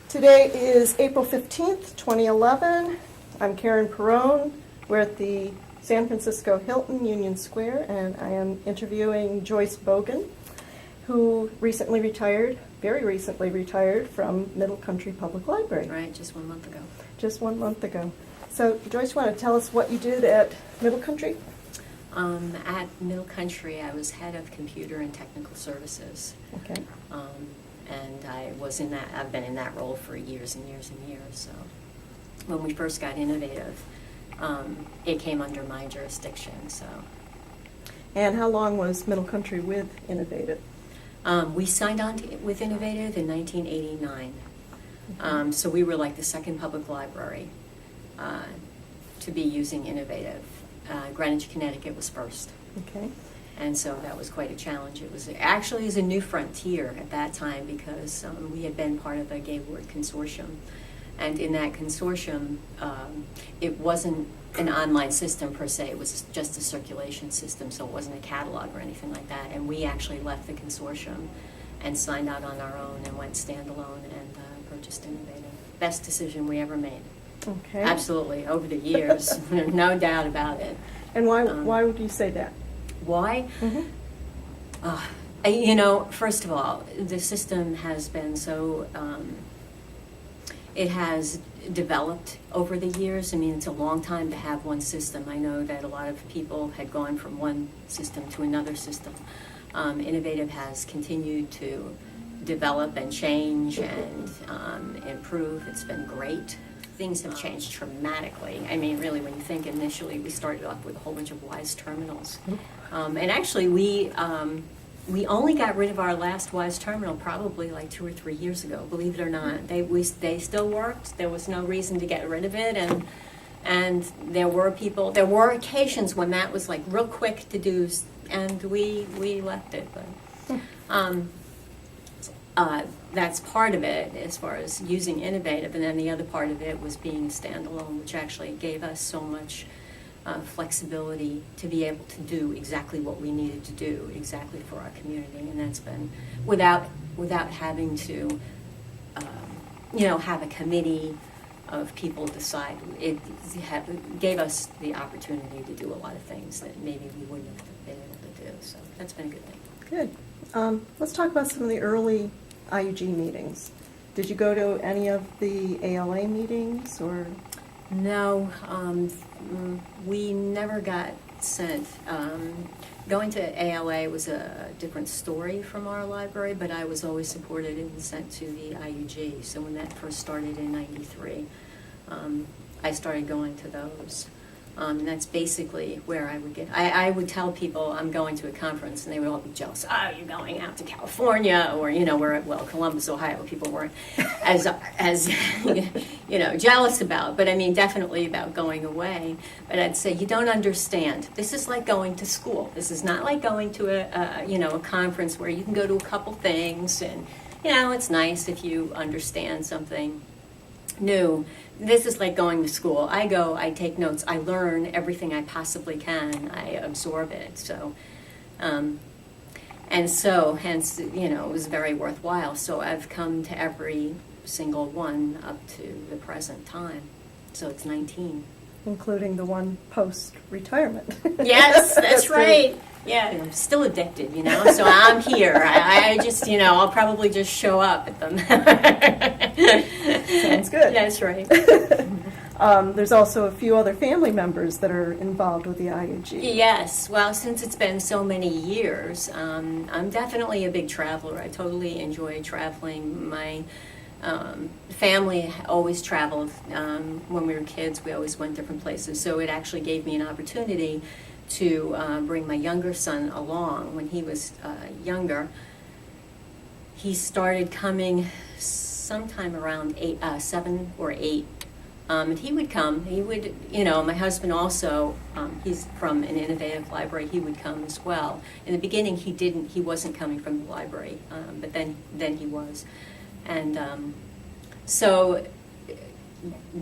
Today is April 15th, 2011. I'm Karen Perrone. We're at the San Francisco Hilton, Union Square, and I am interviewing Joyce Bogin, who recently retired, very recently retired from Middle Country Public Library. Right, just 1 month ago. Just 1 month ago. So, Joyce, you want to tell us what you did at Middle Country? At Middle Country, I was head of computer and technical services. Okay. And I've been in that role for years and years and years. So when we first got Innovative, it came under my jurisdiction. So. And how long was Middle Country with Innovative? We signed on with Innovative in 1989. Okay. So we were like the second public library to be using Innovative. Greenwich, Connecticut was first. Okay. And so that was quite a challenge. It was actually a new frontier at that time because we had been part of the Gay Ward Consortium. And in that consortium, it wasn't an online system per se, it was just a circulation system, so it wasn't a catalog or anything like that. And we actually left the consortium and signed out on our own and went standalone and purchased Innovative. Best decision we ever made. Okay. Absolutely, over the years, no doubt about it. And why would you say that? Why? Mm-hmm. First of all, the system has been so, it has developed over the years. I mean, it's a long time to have one system. I know that a lot of people had gone from one system to another system. Innovative has continued to develop and change and improve. It's been great. Things have changed dramatically. I mean, really, when you think initially, we started off with a whole bunch of WISE terminals. And actually, we only got rid of our last WISE terminal probably like 2 or 3 years ago, believe it or not. They still worked. There was no reason to get rid of it. And there were occasions when that was like real quick to do, and we left it. But that's part of it as far as using Innovative, and then the other part of it was being standalone, which actually gave us so much flexibility to be able to do exactly what we needed to do exactly for our community, and that's been without having to have a committee of people decide. It gave us the opportunity to do a lot of things that maybe we wouldn't have been able to do, so that's been a good thing. Good. Let's talk about some of the early IUG meetings. Did you go to any of the ALA meetings or? No, we never got sent. Going to ALA was a different story from our library, but I was always supported and sent to the IUG. So when that first started in '93, I started going to those. And that's basically where I would get. I would tell people I'm going to a conference, and they would all be jealous. Oh, you're going out to California, or Columbus, Ohio. People weren't as jealous about. But I mean, definitely about going away. But I'd say you don't understand. This is like going to school. This is not like going to a conference where you can go to a couple things, and it's nice if you understand something new. This is like going to school. I go, I take notes, I learn everything I possibly can, I absorb it. So, hence, it was very worthwhile. So I've come to every single one up to the present time. So it's 19. Including the one post-retirement. Yes, that's right. Yeah, I'm still addicted, so I'm here. I just, I'll probably just show up at them. Sounds good. That's right. There's also a few other family members that are involved with the IUG. Yes, well, since it's been so many years, I'm definitely a big traveler. I totally enjoy traveling. My family always traveled. When we were kids, we always went different places. So it actually gave me an opportunity to bring my younger son along. When he was younger, he started coming sometime around 7 or 8. And he would come. He would, my husband also, he's from an Innovative library. He would come as well. In the beginning, he wasn't coming from the library, but then he was. And so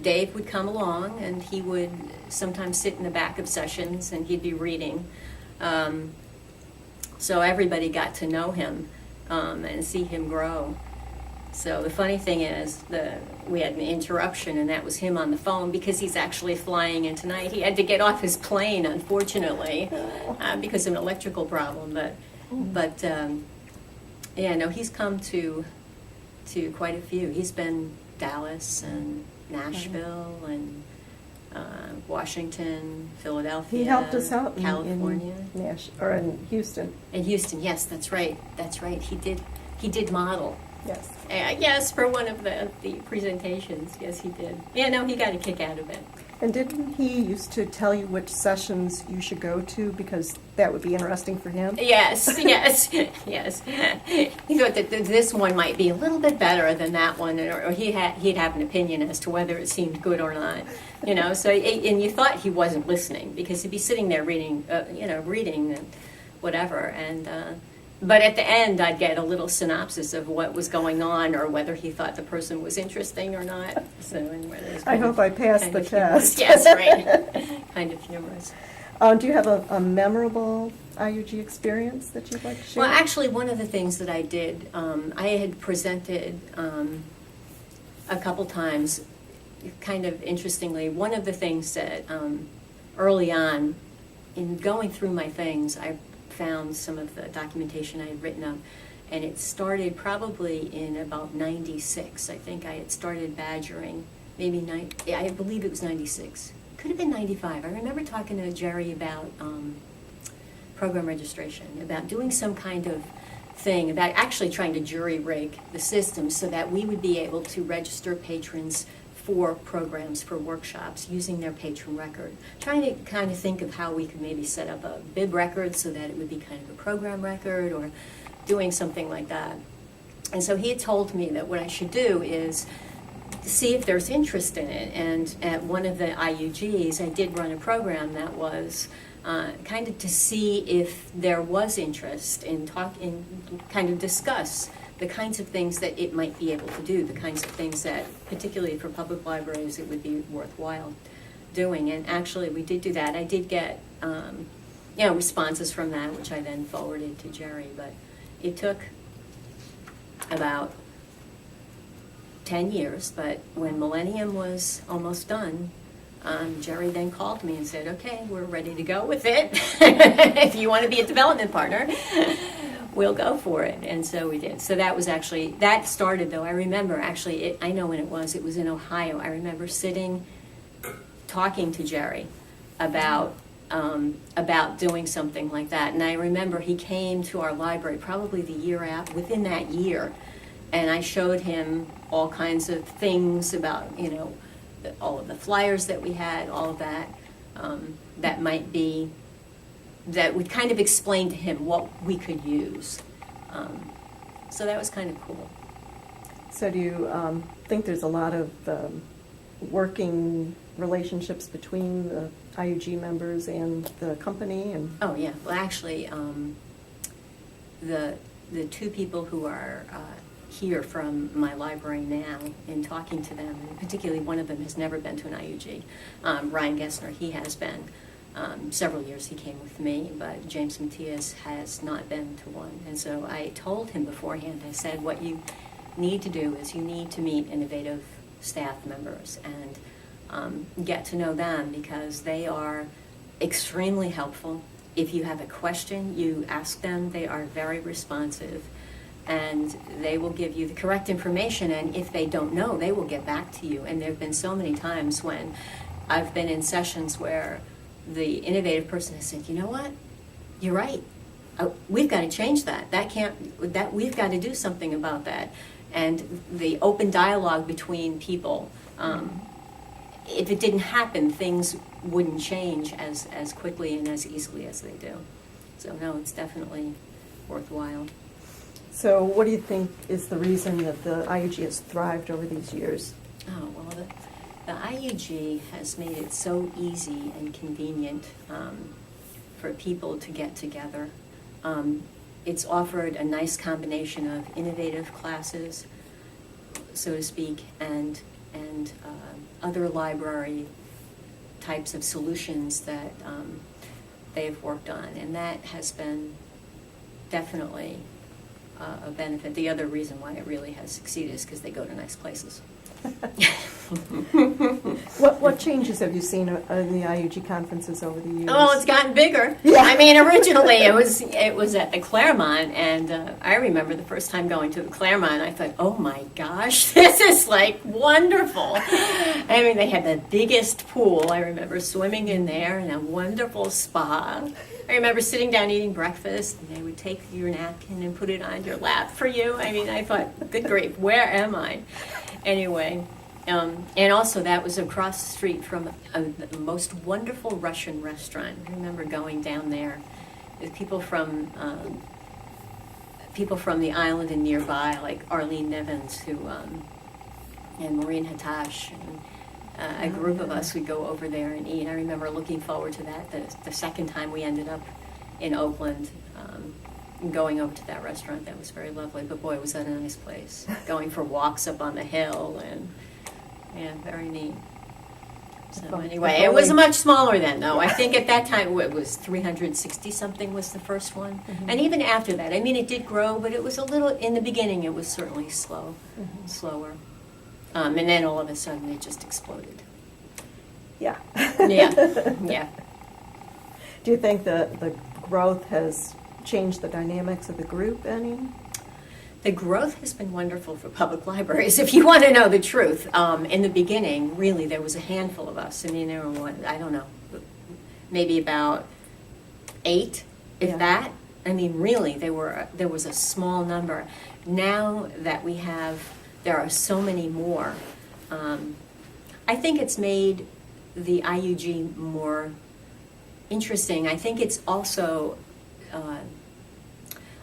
Dave would come along, and he would sometimes sit in the back of sessions, and he'd be reading. So everybody got to know him and see him grow. So the funny thing is, we had an interruption, and that was him on the phone because he's actually flying in tonight. He had to get off his plane, unfortunately, because of an electrical problem. But yeah, no, he's come to quite a few. He's been Dallas and Nashville and Washington, Philadelphia. He helped us out California, in Houston. In Houston, yes, that's right. That's right. He did model. Yes. Yes, for one of the presentations. Yes, he did. Yeah, no, he got a kick out of it. And didn't he used to tell you which sessions you should go to because that would be interesting for him? Yes, yes, yes. He thought that this one might be a little bit better than that one, or he'd have an opinion as to whether it seemed good or not. You know, so and you thought he wasn't listening because he'd be sitting there reading, reading and whatever, and. But at the end, I'd get a little synopsis of what was going on or whether he thought the person was interesting or not. So anyway, I hope I passed the test. Yes, right. Kind of humorous. Do you have a memorable IUG experience that you'd like to share? Well, actually, one of the things that I did, I had presented a couple times, kind of interestingly. One of the things that early on, in going through my things, I found some of the documentation I had written up, and it started probably in about 96. I think I had started badgering, I believe it was 96. Could have been 95. I remember talking to Jerry about program registration, about doing some kind of thing, about actually trying to jury rig the system so that we would be able to register patrons for programs, for workshops, using their patron record. Trying to kind of think of how we could maybe set up a bib record so that it would be kind of a program record or doing something like that. And so he had told me that what I should do is see if there's interest in it. And at one of the IUGs, I did run a program that was kind of to see if there was interest in kind of discuss the kinds of things that it might be able to do, the kinds of things that, particularly for public libraries, it would be worthwhile doing. And actually, we did do that. I did get, responses from that, which I then forwarded to Jerry. But it took about 10 years. But when Millennium was almost done, Jerry then called me and said, "Okay, we're ready to go with it. If you want to be a development partner, we'll go for it." And so we did. So that was actually, that started though, I remember actually, I know when it was in Ohio. I remember sitting, talking to Jerry about doing something like that. And I remember he came to our library probably the year after, within that year, and I showed him all kinds of things about, all of the flyers that we had, all of that, that would kind of explain to him what we could use. So that was kind of cool. So do you think there's a lot of working relationships between the IUG members and the company? And Oh yeah, well actually, the two people who are here from my library now, in talking to them, and particularly one of them has never been to an IUG. Ryan Gessner, he has been. Several years he came with me, but James Matias has not been to one. And so I told him beforehand, I said, what you need to do is you need to meet innovative staff members and get to know them, because they are extremely helpful. If you have a question, you ask them. They are very responsive, and they will give you the correct information, and if they don't know, they will get back to you. And there have been so many times when I've been in sessions where the innovative person has said, "You know what? You're right. We've got to change that. We've got to do something about that." And the open dialogue between people, if it didn't happen, things wouldn't change as quickly and as easily as they do. So no, it's definitely worthwhile. so what do you think is the reason that the IUG has thrived over these years? Oh, well, the IUG has made it so easy and convenient for people to get together. It's offered a nice combination of innovative classes, so to speak, and other library types of solutions that they've worked on, and that has been definitely a benefit. The other reason why it really has succeeded is because they go to nice places. What changes have you seen in the IUG conferences over the years? Oh, it's gotten bigger. Yeah. I mean, originally it was at the Claremont, and I remember the first time going to the Claremont, I thought, oh my gosh, this is like wonderful. I mean, they had the biggest pool. I remember swimming in there, and a wonderful spa. I remember sitting down eating breakfast, and they would take your napkin and put it on your lap for you. I mean, I thought, good grief, where am I? Anyway, and also that was across the street from the most wonderful Russian restaurant. I remember going down there with people from the island and nearby, like Arlene Nevins, and Maureen Hatash, and a group of us would go over there and eat. I remember looking forward to that. The second time we ended up in Oakland, going over to that restaurant, that was very lovely. But boy, was that a nice place. Going for walks up on the hill, and yeah, very neat. So anyway, it was much smaller then, though. I think at that time it was 360 something was the first one, and even after that, I mean, it did grow, but it was a little. In the beginning, it was certainly slower, and then all of a sudden it just exploded. Yeah. Yeah. Do you think the growth has changed the dynamics of the group any? The growth has been wonderful for public libraries, if you want to know the truth. In the beginning, really, there was a handful of us. I mean, there were, I don't know, maybe about 8, if that. I mean, really, there was a small number. Now that there are so many more, I think it's made the IUG more interesting. I think it's also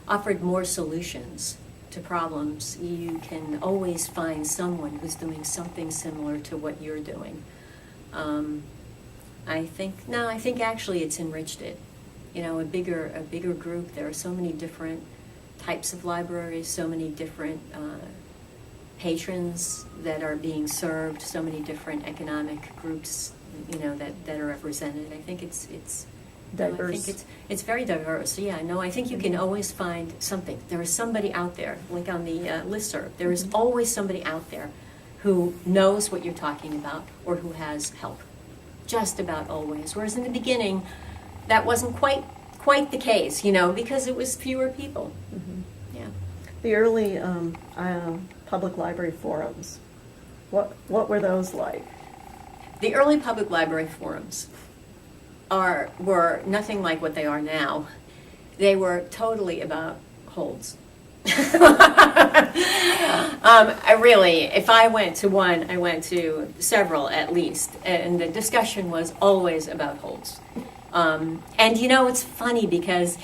offered more solutions to problems. You can always find someone who's doing something similar to what you're doing. I think actually it's enriched it. You know, a bigger group. There are so many different types of libraries, so many different patrons that are being served, so many different economic groups, you know, that are represented. I think it's diverse. I think it's very diverse. Yeah, no, I think you can always find something. There is somebody out there, like on the listserv. There is always somebody out there who knows what you're talking about or who has help. Just about always. Whereas in the beginning, that wasn't quite the case, you know, because it was fewer people. Mm-hmm. Yeah. The early public library forums. What were those like? The early public library forums were nothing like what they are now. They were totally about holds. If I went to one, I went to several at least, and the discussion was always about holds. And you know, it's funny because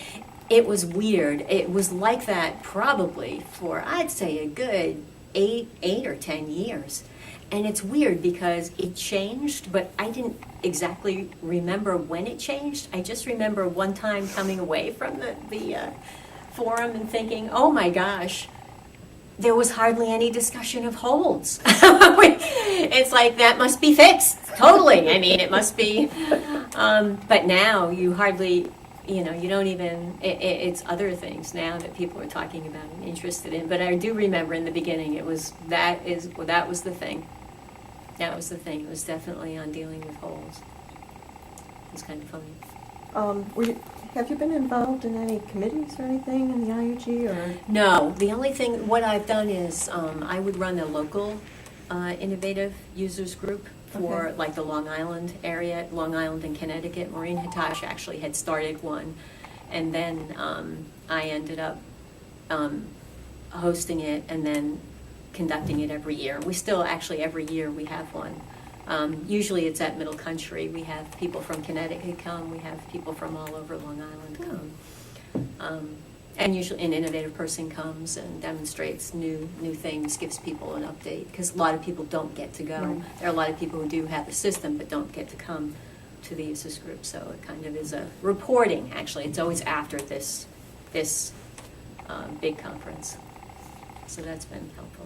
it was weird. It was like that probably for, I'd say, a good 8 or 10 years. And it's weird because it changed, but I didn't exactly remember when it changed. I just remember one time coming away from the forum and thinking, oh my gosh, there was hardly any discussion of holds. It's like, that must be fixed, totally. I mean, it must be. But now you hardly, you know, you don't even, it's other things now that people are talking about and interested in. But I do remember in the beginning, that was the thing. That was the thing. It was definitely on dealing with holds. It was kind of funny. Have you been involved in any committees or anything in the IUG? Or? No. The only thing, what I've done is I would run a local innovative users group for like the Long Island area, Long Island and Connecticut. Maureen Hatash actually had started one. And then I ended up hosting it and then conducting it every year. We still actually every year we have one. Usually it's at Middle Country. We have people from Connecticut come. We have people from all over Long Island come. And usually an innovative person comes and demonstrates new things, gives people an update, because a lot of people don't get to go. Right. There are a lot of people who do have the system but don't get to come to the users group. So it kind of is a reporting, actually. It's always after this big conference. So that's been helpful.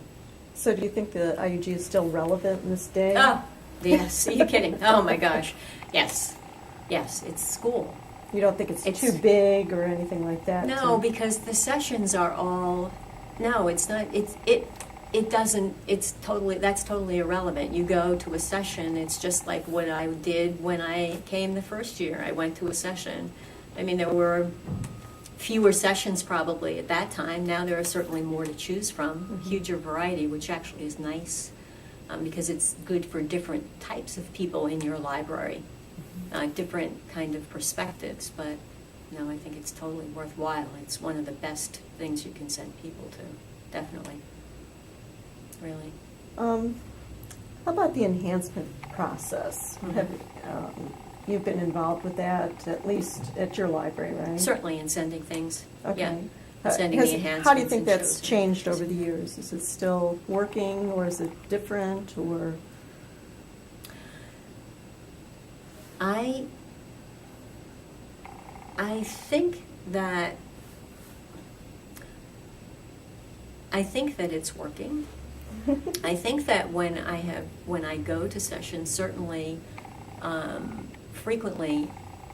So do you think the IUG is still relevant in this day? Oh, yes. Are you kidding? Oh, my gosh. Yes. Yes, it's school. You don't think it's It's- too big or anything like that? No, because the sessions are all, no, it's not, it doesn't, that's totally irrelevant. You go to a session, it's just like what I did when I came the first year. I went to a session. I mean, there were fewer sessions probably at that time. Now there are certainly more to choose from, huger variety, which actually is nice, because it's good for different types of people in your library, different kind of perspectives, but no, I think it's totally worthwhile. It's one of the best things you can send people to, definitely. Really. How about the enhancement process? You've been involved with that, at least at your library, right? Certainly in sending things. Okay. Yeah. Sending the enhancements. How do you think and that's shows. changed over the years? Is it still working, or is it different, or? I think that it's working. I think that when I go to sessions, certainly, frequently,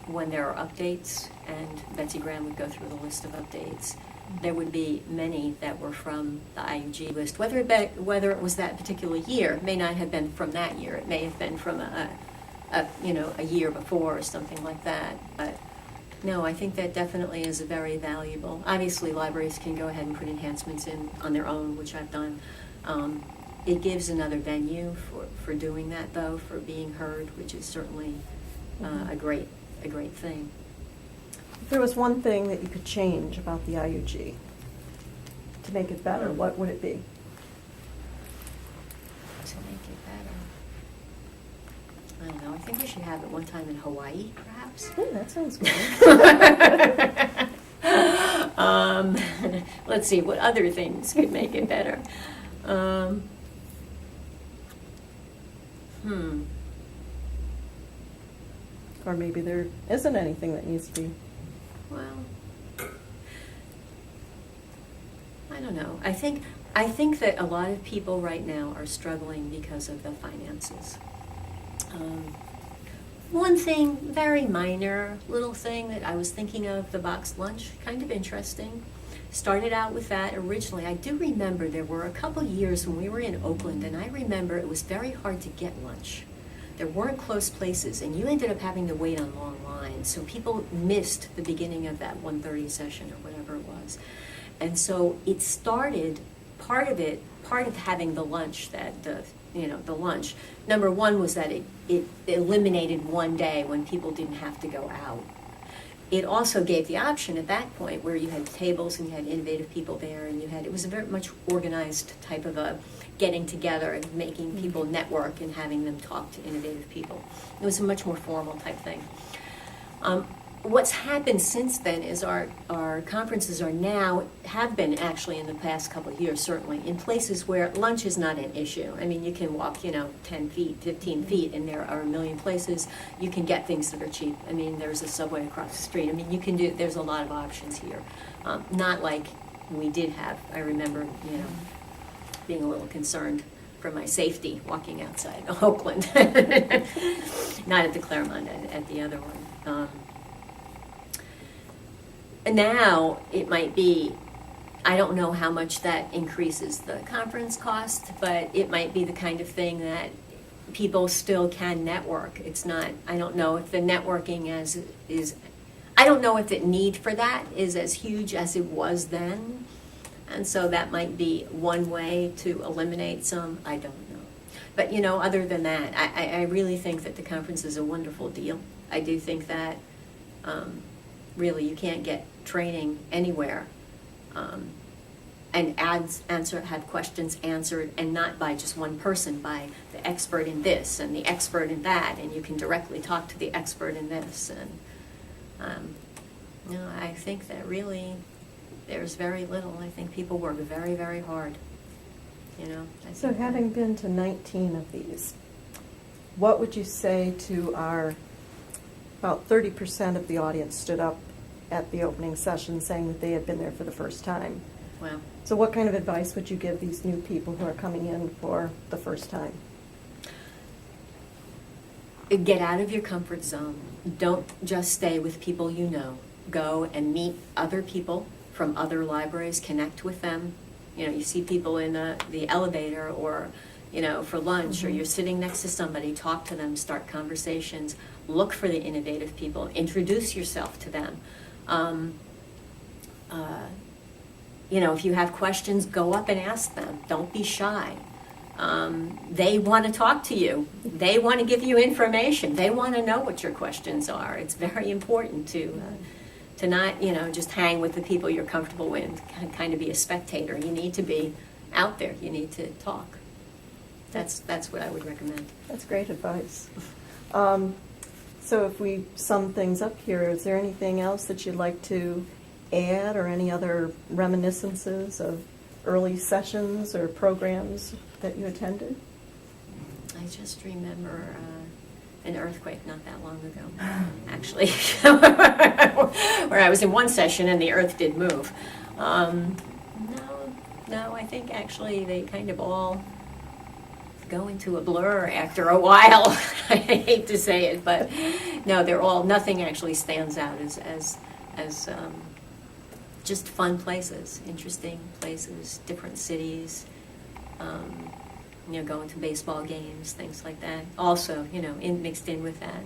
when there are updates, and Betsy Graham would go through the list of updates, there would be many that were from the IUG list. Whether it was that particular year, it may not have been from that year. It may have been from a year before or something like that. But no, I think that definitely is very valuable. Obviously, libraries can go ahead and put enhancements in on their own, which I've done. It gives another venue for doing that, though, for being heard, which is certainly a great thing. If there was one thing that you could change about the IUG to make it better, what would it be? To make it better, I don't know. I think we should have it one time in Hawaii, perhaps. Oh, that sounds good. Let's see, what other things could make it better? Or maybe there isn't anything that needs to be. Well, I don't know. I think that a lot of people right now are struggling because of the finances. One thing, very minor little thing that I was thinking of, the boxed lunch, kind of interesting. Started out with that originally. I do remember there were a couple years when we were in Oakland, and I remember it was very hard to get lunch. There weren't close places, and you ended up having to wait on long lines, so people missed the beginning of that 1:30 session or whatever it was. And so it started, part of having the lunch, the lunch, number one was that it eliminated one day when people didn't have to go out. It also gave the option at that point where you had tables and you had innovative people there, and it was a very much organized type of a getting together and making people network and having them talk to innovative people. It was a much more formal type thing. What's happened since then is our conferences have been actually in the past couple of years, certainly, in places where lunch is not an issue. I mean, you can walk, 10 feet, 15 feet, and there are a million places you can get things that are cheap. I mean, there's a Subway across the street. I mean, there's a lot of options here. Not like we did have. I remember, being a little concerned for my safety walking outside Oakland. Not at the Claremont, at the other one. Now, it might be, I don't know how much that increases the conference cost, but it might be the kind of thing that people still can network. It's not, I don't know if the networking I don't know if the need for that is as huge as it was then. And so that might be one way to eliminate some, I don't know. But, other than that, I really think that the conference is a wonderful deal. I do think that really you can't get training anywhere and have questions answered, and not by just one person, by the expert in this and the expert in that, and you can directly talk to the expert in this. And I think that really there's very little. I think people work very, very hard. So having been to 19 of these, what would you say to about 30% of the audience stood up at the opening session saying that they had been there for the first time? Wow. So what kind of advice would you give these new people who are coming in for the first time? get out of your comfort zone. Don't just stay with people you know. Go and meet other people from other libraries, connect with them. You know, you see people in the elevator or, you know, for lunch, or you're sitting next to somebody, talk to them, start conversations, look for the innovative people, introduce yourself to them. You know, if you have questions, go up and ask them. Don't be shy. They want to talk to you. They want to give you information. They want to know what your questions are. It's very important to not, you know, just hang with the people you're comfortable with, kind of be a spectator. You need to be out there. You need to talk. That's what I would recommend. That's great advice. So if we sum things up here, is there anything else that you'd like to add, or any other reminiscences of early sessions or programs that you attended? I just remember an earthquake not that long ago, actually, where I was in one session and the earth did move. No, I think actually they kind of all go into a blur after a while. I hate to say it, but no, they're all, nothing actually stands out as just fun places, interesting places, different cities, you know, going to baseball games, things like that. Also, you know, mixed in with that,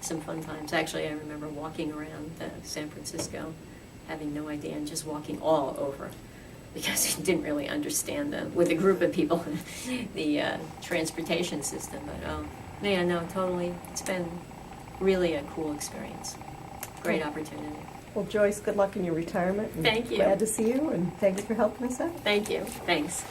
some fun times. Actually, I remember walking around San Francisco, having no idea, and just walking all over, because I didn't really understand with a group of people the transportation system. But yeah, no, totally. It's been really a cool experience. Great opportunity. Well, Joyce, good luck in your retirement. Thank you. Glad to see you, and thank you for helping us out. Thank you. Thanks.